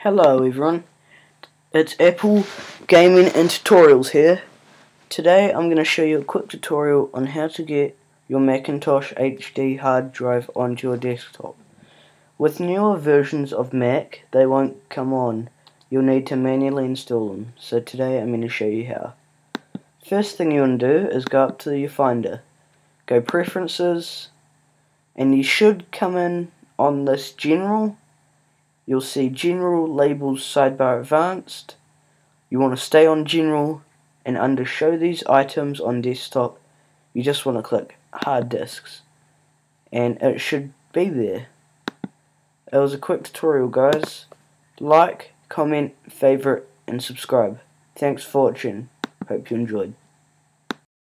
Hello everyone, it's Apple Gaming and Tutorials here. Today I'm going to show you a quick tutorial on how to get your Macintosh HD hard drive onto your desktop. With newer versions of Mac, they won't come on. You'll need to manually install them, so today I'm going to show you how. First thing you want to do is go up to your Finder, go Preferences, and you should come in on this General. You'll see General labels sidebar advanced. You want to stay on General, and under show these items on desktop you just want to click hard disks and it should be there. It was a quick tutorial guys. Like, comment, favorite and subscribe. Thanks for watching. Hope you enjoyed.